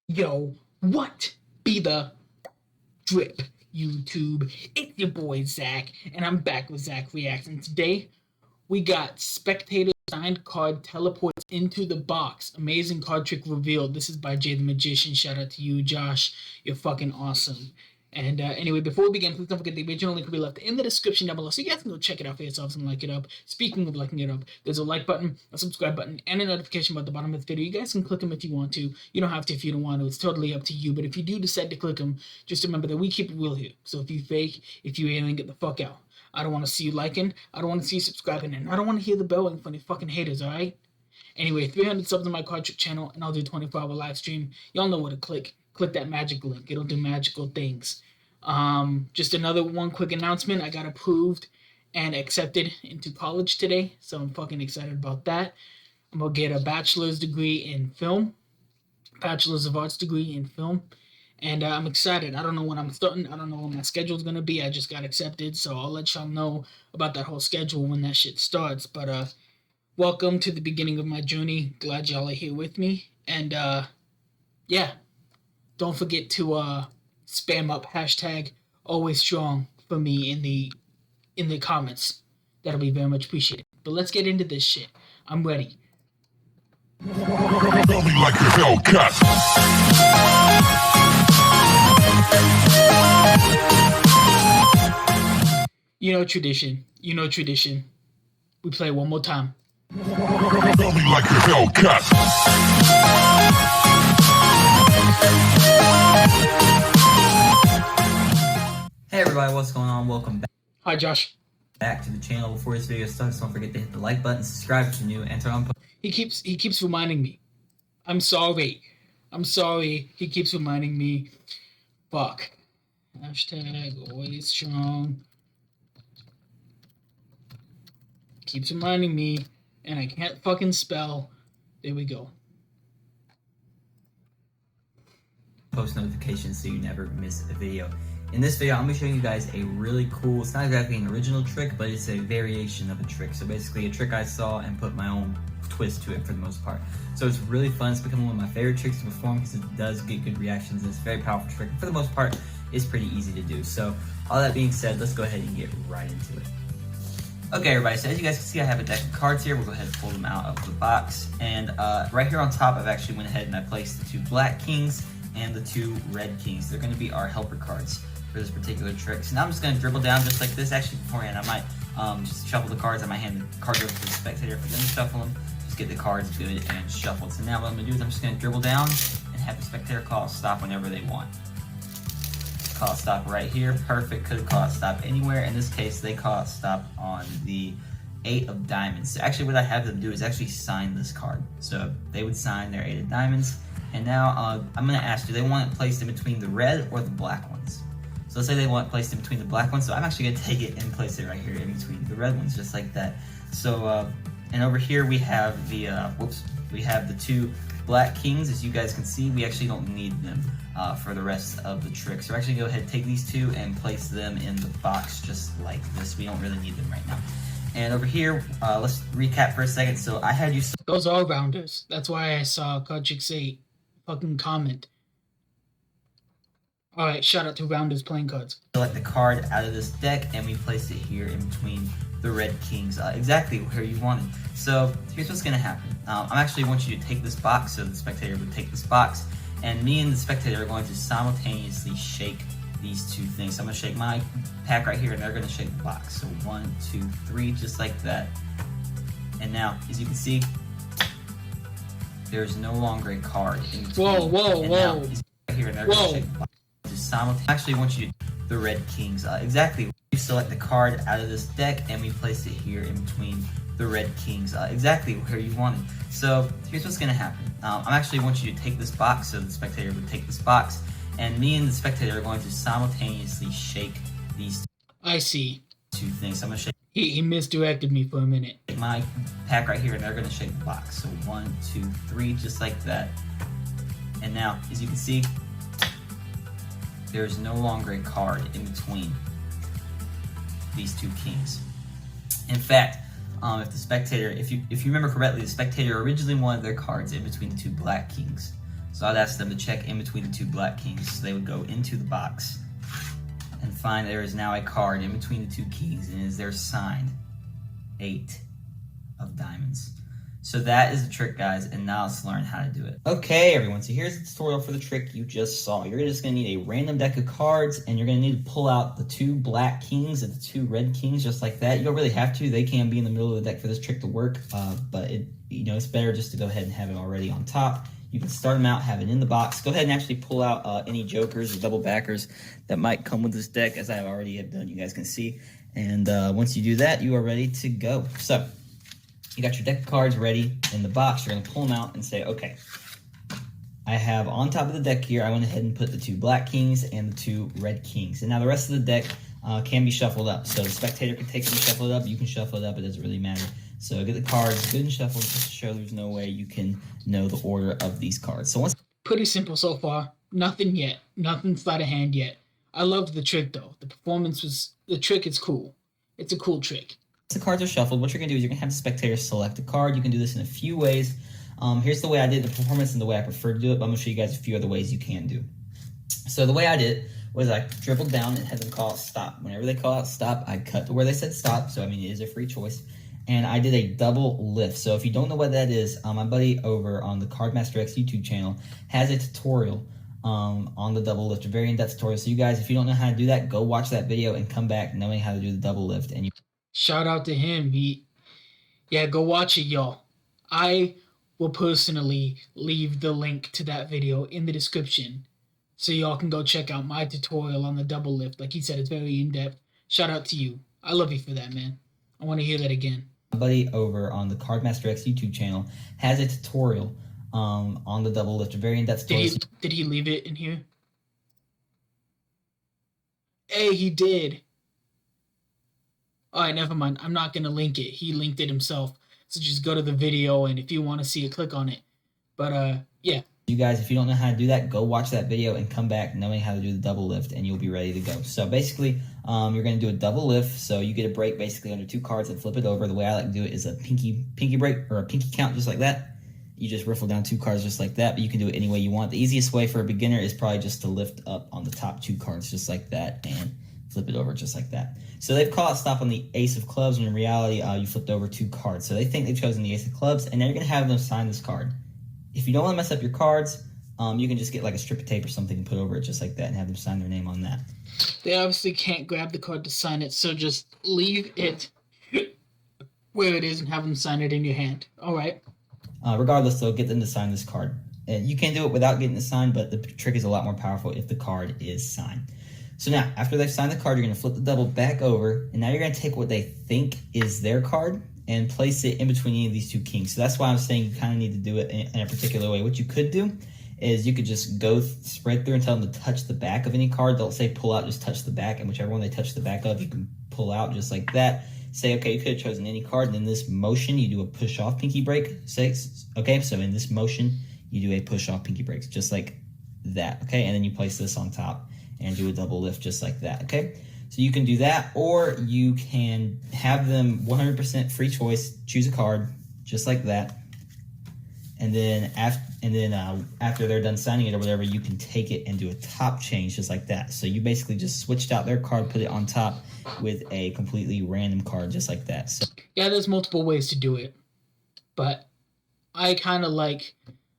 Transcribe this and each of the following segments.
Yo, what be the drip, YouTube? It's your boy Zack, and I'm back with Zack Reacks. And today we got Spectator signed card teleports into the box. Amazing card trick revealed. This is by Jay the Magician. Shout out to you, Josh. You're fucking awesome. And anyway, before we begin, please don't forget the original link will be left in the description down below, so you guys can go check it out for yourselves and like it up. Speaking of liking it up, there's a like button, a subscribe button, and a notification button at the bottom of the video. You guys can click them if you want to. You don't have to if you don't want to. It's totally up to you. But if you do decide to click them, just remember that we keep it real here. So if you fake, if you alien, get the fuck out. I don't want to see you liking. I don't want to see you subscribing, and I don't want to hear the bell ring from the fucking haters. All right. Anyway, 300 subs on my card trick channel, and I'll do 24-hour live stream. Y'all know where to click. Click that magic link. It'll do magical things. Just another one quick announcement. I got approved and accepted into college today, so I'm fucking excited about that. I'm gonna get a bachelor's degree in film, bachelor's of arts degree in film, and I'm excited. I don't know when I'm starting. I don't know when my schedule's gonna be. I just got accepted, so I'll let y'all know about that whole schedule when that shit starts. But welcome to the beginning of my journey. Glad y'all are here with me, and yeah, don't forget to spam up hashtag always strong for me in the comments. That'll be very much appreciated. But let's get into this shit. I'm ready. Tell me like a Hellcat. You know tradition. You know tradition. We play one more time. Tell me like a Hellcat. Hey everybody, what's going on? Welcome Hi, Josh. back to the channel. Before this video starts, don't forget to hit the like button, subscribe if you're new, and turn on post. He keeps reminding me. I'm sorry. I'm sorry. He keeps reminding me. Fuck. Hashtag always strong. Keeps reminding me, and I can't fucking spell. There we go. Notifications so you never miss a video. In this video, I'm going to show you guys a really cool, it's not exactly an original trick, but it's a variation of a trick. So basically a trick I saw and put my own twist to it for the most part. So it's really fun. It's become one of my favorite tricks to perform because it does get good reactions. It's a very powerful trick. For the most part, it's pretty easy to do. So all that being said, let's go ahead and get right into it. Okay everybody, so as you guys can see, I have a deck of cards here. We'll go ahead and pull them out of the box. And right here on top, I've actually went ahead and I placed the 2 black kings and the 2 red kings. They're going to be our helper cards for this particular trick. So now I'm just going to dribble down just like this. Actually, beforehand, I might just shuffle the cards. I might hand the cards over to the spectator for them to shuffle them. Just get the cards good and shuffled. So now what I'm going to do is I'm just going to dribble down and have the spectator call stop whenever they want. Call stop right here. Perfect. Could call stop anywhere. In this case, they call stop on the 8 of diamonds. So actually, what I have them do is actually sign this card. So they would sign their 8 of diamonds. And now I'm going to ask, do they want it placed in between the red or the black ones? So let's say they want it placed in between the black ones. So I'm actually going to take it and place it right here in between the red ones, just like that. So, and over here we have the, we have the 2 black kings. As you guys can see, we actually don't need them for the rest of the trick. So we're actually going to go ahead and take these 2 and place them in the box just like this. We don't really need them right now. And over here, let's recap for a second. So I had you... Those are rounders. That's why I saw Card Chick say fucking comment. Alright, shout out to Rounders playing cards. Select the card out of this deck and we place it here in between the red kings, exactly where you want it. So here's what's going to happen. I actually want you to take this box, so the spectator would take this box, and me and the spectator are going to simultaneously shake these 2 things. So I'm going to shake my pack right here and they're going to shake the box. So 1, 2, 3, just like that. And now, as you can see, there's no longer a card in between. Whoa, whoa, and whoa. now, right here and they're going to shake the box. Actually want you to the red kings, exactly. You select the card out of this deck and we place it here in between the red kings, exactly where you want it. So here's what's going to happen. I actually want you to take this box, so the spectator would take this box, and me and the spectator are going to simultaneously shake these I see. 2 things. So I'm going to shake He misdirected me for a minute. my pack right here and they're going to shake the box. So 1, 2, 3, just like that. And now, as you can see, there's no longer a card in between these 2 kings. In fact, if the spectator, if you remember correctly, the spectator originally wanted their cards in between the 2 black kings. So I'd ask them to check in between the two black kings. So they would go into the box and find there is now a card in between the two kings, and is there signed 8 of diamonds. So that is the trick, guys, and now let's learn how to do it. Okay, everyone, so here's the tutorial for the trick you just saw. You're just going to need a random deck of cards, and you're going to need to pull out the 2 black kings and the 2 red kings, just like that. You don't really have to. They can be in the middle of the deck for this trick to work, but it's better just to go ahead and have it already on top. You can start them out, have it in the box. Go ahead and actually pull out any jokers or double backers that might come with this deck, as I already have done, you guys can see. And once you do that, you are ready to go. So you got your deck of cards ready in the box. You're going to pull them out and say, okay, I have on top of the deck here, I went ahead and put the 2 black kings and the 2 red kings. And now the rest of the deck can be shuffled up. So the spectator can take them and shuffle it up. You can shuffle it up. It doesn't really matter. So get the cards good and shuffled just to show there's no way you can know the order of these cards. So once Pretty simple so far. Nothing yet. Nothing's out of hand yet. I loved the trick though. The trick is cool. It's a cool trick. the cards are shuffled, what you're going to do is you're going to have the spectator select a card. You can do this in a few ways. Here's the way I did the performance and the way I prefer to do it, but I'm going to show you guys a few other ways you can do. So the way I did it was I dribbled down and had them call it stop. Whenever they call it stop, I cut to where they said stop. So, I mean, it is a free choice. And I did a double lift. So if you don't know what that is, my buddy over on the Cardmaster X YouTube channel has a tutorial on the double lift, a very in-depth tutorial. So you guys, if you don't know how to do that, go watch that video and come back knowing how to do the double lift. And shout out to him. Yeah, go watch it, y'all. I will personally leave the link to that video in the description so y'all can go check out my tutorial on the double lift. Like he said, it's very in-depth. Shout out to you. I love you for that, man. I want to hear that again. My buddy over on the Cardmaster X YouTube channel has a tutorial on the double lift, a very in-depth tutorial. Did he leave it in here? Hey, he did. All right, never mind. I'm not going to link it. He linked it himself. So just go to the video, and if you want to see it, click on it. But, yeah. You guys, if you don't know how to do that, go watch that video and come back knowing how to do the double lift, and you'll be ready to go. So basically, you're going to do a double lift. So you get a break basically under two cards and flip it over. The way I like to do it is a pinky break or a pinky count, just like that. You just riffle down two cards just like that, but you can do it any way you want. The easiest way for a beginner is probably just to lift up on the top two cards just like that and flip it over just like that. So they've called stop on the ace of clubs, when in reality, you flipped over two cards. So they think they've chosen the ace of clubs, and now you're going to have them sign this card. If you don't want to mess up your cards, you can just get like a strip of tape or something and put over it just like that and have them sign their name on that. They obviously can't grab the card to sign it, so just leave it where it is and have them sign it in your hand. All right. Regardless, though, get them to sign this card. And you can do it without getting it signed, but the trick is a lot more powerful if the card is signed. So now, after they've signed the card, you're going to flip the double back over, and now you're going to take what they think is their card and place it in between any of these two kings. So that's why I'm saying you kind of need to do it in a particular way. What you could do is you could just go spread through and tell them to touch the back of any card. Don't say pull out, just touch the back, and whichever one they touch the back of, you can pull out just like that. Say, okay, you could have chosen any card, and in this motion, you do a push-off pinky break. Okay, so in this motion, you do a push-off pinky break, just like that, okay? And then you place this on top and do a double lift just like that, okay? So you can do that, or you can have them 100% free choice, choose a card, just like that. And then after they're done signing it or whatever, you can take it and do a top change just like that. So you basically just switched out their card, put it on top with a completely random card just like that. So yeah, there's multiple ways to do it, but I kind of like,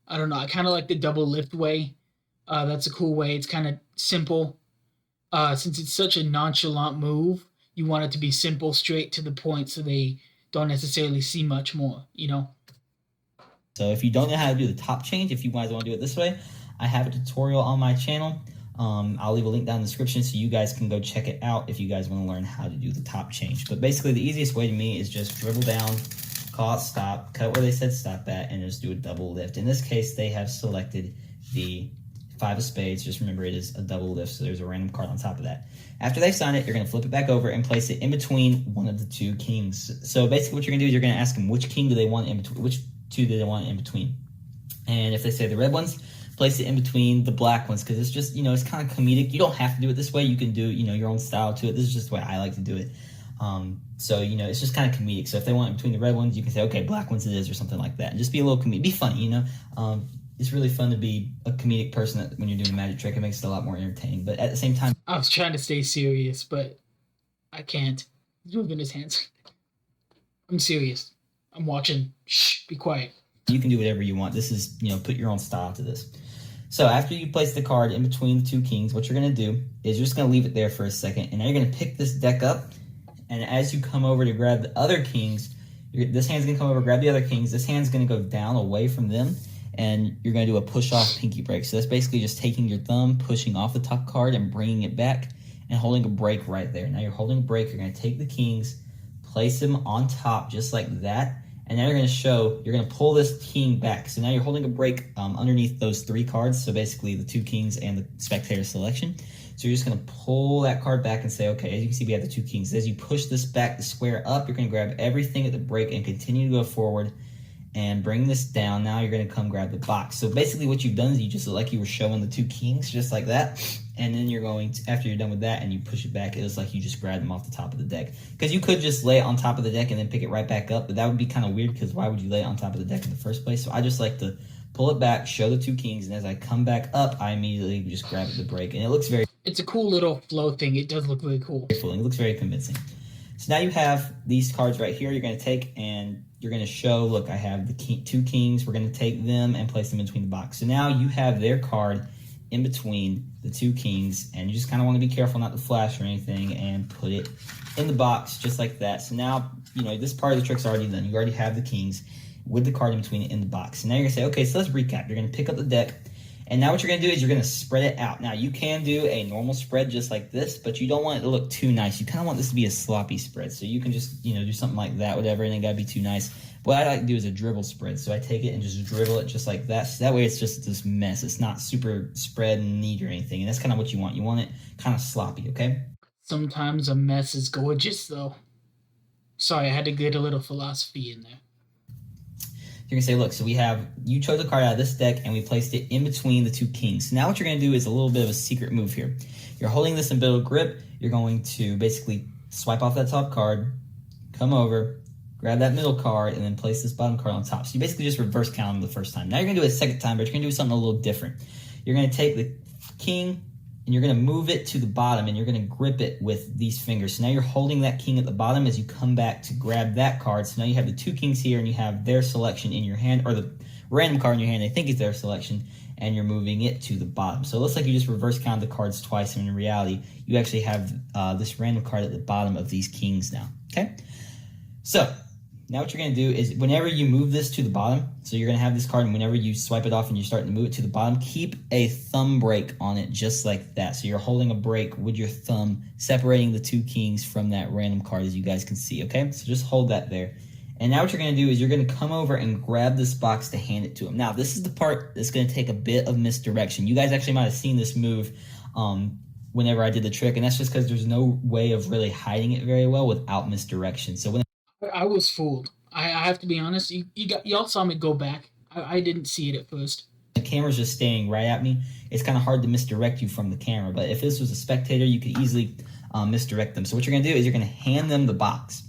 I don't know, I kind of like the double lift way. That's a cool way. It's kind of simple. Since it's such a nonchalant move, you want it to be simple, straight to the point, so they don't necessarily see much more, you know? So if you don't know how to do the top change, if you guys want to do it this way, I have a tutorial on my channel. I'll leave a link down in the description so you guys can go check it out if you guys want to learn how to do the top change. But basically, the easiest way to me is just dribble down, call it stop, cut where they said stop at, and just do a double lift. In this case, they have selected the 5 of spades. Just remember, it is a double lift, so there's a random card on top of that. After they sign it, you're going to flip it back over and place it in between one of the two kings. So basically what you're going to do is you're going to ask them which king do they want in between, which two do they want in between. And if they say the red ones, place it in between the black ones, because it's just, it's kind of comedic. You don't have to do it this way. You can do, your own style to it. This is just the way I like to do it. So, it's just kind of comedic. So if they want in between the red ones, you can say, okay, black ones it is, or something like that. And just be a little comedic. Be funny, it's really fun to be a comedic person that when you're doing a magic trick. It makes it a lot more entertaining. But at the same time, I was trying to stay serious, but I can't. He's moving his hands. I'm serious. I'm watching. Shh, be quiet. you can do whatever you want. This is, put your own style to this. So after you place the card in between the two kings, what you're going to do is you're just going to leave it there for a second. And now you're going to pick this deck up. And as you come over to grab the other kings, this hand's going to come over, grab the other kings. This hand's going to go down away from them. And you're going to do a push-off pinky break. So that's basically just taking your thumb, pushing off the top card, and bringing it back, and holding a break right there. Now you're holding a break. You're going to take the kings, place them on top just like that. And now you're going to pull this king back. So now you're holding a break underneath those three cards. So basically the two kings and the spectator selection. So you're just going to pull that card back and say, okay, as you can see, we have the two kings. As you push this back, the square up, you're going to grab everything at the break and continue to go forward and bring this down. Now you're going to come grab the box. So basically what you've done is you just look like you were showing the two kings just like that. And then you're going to, after you're done with that and you push it back, it looks like you just grabbed them off the top of the deck. Because you could just lay it on top of the deck and then pick it right back up, but that would be kind of weird because why would you lay it on top of the deck in the first place? So I just like to pull it back, show the two kings, and as I come back up, I immediately just grab the break. And it looks very... It's a cool little flow thing. It does look really cool. It looks very convincing. So now you have these cards right here you're going to take and you're going to show, look, I have the two kings. We're going to take them and place them in between the box. So now you have their card in between the two kings, and you just kind of want to be careful not to flash or anything and put it in the box just like that. So now, this part of the trick's already done. You already have the kings with the card in between it in the box. So now you're going to say, okay, so let's recap. You're going to pick up the deck, and now what you're going to do is you're going to spread it out. Now, you can do a normal spread just like this, but you don't want it to look too nice. You kind of want this to be a sloppy spread. So you can just, do something like that, whatever, and it got to be too nice. What I like to do is a dribble spread. So I take it and just dribble it just like that. So that way it's just this mess. It's not super spread and neat or anything. And that's kind of what you want. You want it kind of sloppy, okay? Sometimes a mess is gorgeous, though. Sorry, I had to get a little philosophy in there. You're going to say, look, so you chose a card out of this deck and we placed it in between the two kings. So now what you're going to do is a little bit of a secret move here. You're holding this in middle grip. You're going to basically swipe off that top card, come over, grab that middle card, and then place this bottom card on top. So you basically just reverse count them the first time. Now you're going to do it a second time, but you're going to do something a little different. You're going to take the king and you're going to move it to the bottom and you're going to grip it with these fingers. So now you're holding that king at the bottom as you come back to grab that card. So now you have the two kings here and you have their selection in your hand, or the random card in your hand. They think it's their selection, and you're moving it to the bottom. So it looks like you just reverse counted the cards twice, and in reality, you actually have this random card at the bottom of these kings now, okay? So now what you're going to do is whenever you move this to the bottom, so you're going to have this card, and whenever you swipe it off and you're starting to move it to the bottom, keep a thumb break on it just like that. So you're holding a break with your thumb, separating the two kings from that random card, as you guys can see, okay? So just hold that there. And now what you're going to do is you're going to come over and grab this box to hand it to him. Now, this is the part that's going to take a bit of misdirection. You guys actually might have seen this move whenever I did the trick, and that's just because there's no way of really hiding it very well without misdirection. So when I was fooled. I have to be honest. Y'all saw me go back. I didn't see it at first. the camera's just staring right at me, it's kind of hard to misdirect you from the camera. But if this was a spectator, you could easily misdirect them. So what you're going to do is you're going to hand them the box.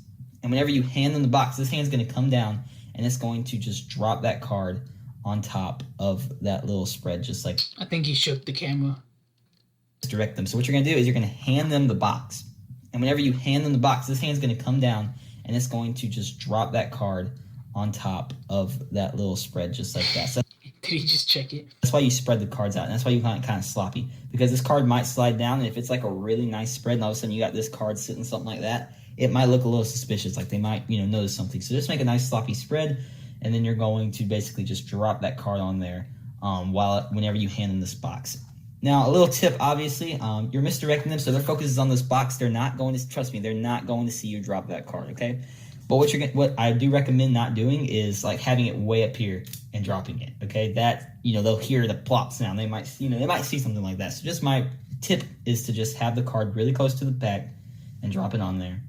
And whenever you hand them the box, this hand's going to come down, and it's going to just drop that card on top of that little spread, just like... I think he shook the camera. Direct them. So what you're going to do is you're going to hand them the box. And whenever you hand them the box, this hand's going to come down, and it's going to just drop that card on top of that little spread, just like that. So did he just check it? that's why you spread the cards out, and that's why you kind of sloppy, because this card might slide down, and if it's like a really nice spread, and all of a sudden you got this card sitting something like that, it might look a little suspicious, like they might, notice something. So just make a nice sloppy spread, and then you're going to basically just drop that card on there whenever you hand them this box. Now, a little tip, obviously, you're misdirecting them, so their focus is on this box. They're not going to, trust me, they're not going to see you drop that card, okay? But what I do recommend not doing is like having it way up here and dropping it, okay? That, they'll hear the plop sound. They might, they might see something like that. So just my tip is to just have the card really close to the back and drop it on there.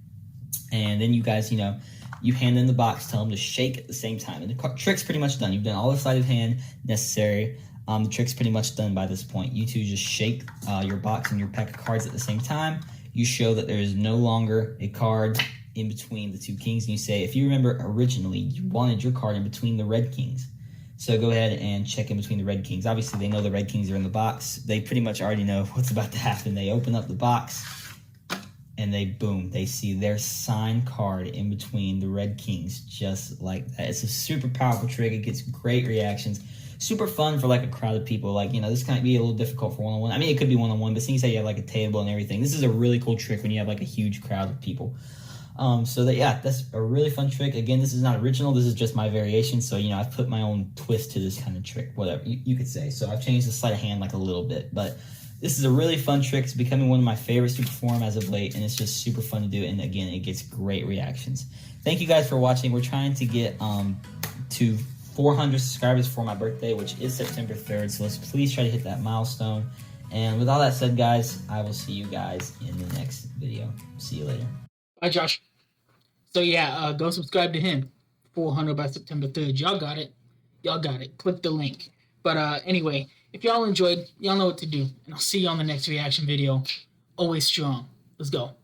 And then you guys, you hand them the box, tell them to shake at the same time. And the trick's pretty much done. You've done all the sleight of hand necessary. The trick's pretty much done by this point. You two just shake your box and your pack of cards at the same time. You show that there is no longer a card in between the two kings. And you say, if you remember originally, you wanted your card in between the red kings. So go ahead and check in between the Red Kings. Obviously, they know the Red Kings are in the box. They pretty much already know what's about to happen. They open up the box, and they see their signed card in between the Red Kings, just like that. It's a super powerful trick. It gets great reactions. Super fun for like a crowd of people. Like, this might be a little difficult for one-on-one. I mean, it could be one-on-one, but since you have like a table and everything, this is a really cool trick when you have like a huge crowd of people. That's a really fun trick. Again, this is not original. This is just my variation. So, I've put my own twist to this kind of trick, whatever you could say. So I've changed the sleight of hand like a little bit, but this is a really fun trick. It's becoming one of my favorites to perform as of late, and it's just super fun to do. And again, it gets great reactions. Thank you guys for watching. We're trying to get to 400 subscribers for my birthday, which is September 3rd. So let's please try to hit that milestone. And with all that said, guys, I will see you guys in the next video. See you later. Bye, Josh. So yeah, go subscribe to him. 400 by September 3rd. Y'all got it. Y'all got it. Click the link. But anyway, if y'all enjoyed, y'all know what to do. And I'll see you on the next reaction video. Always strong. Let's go.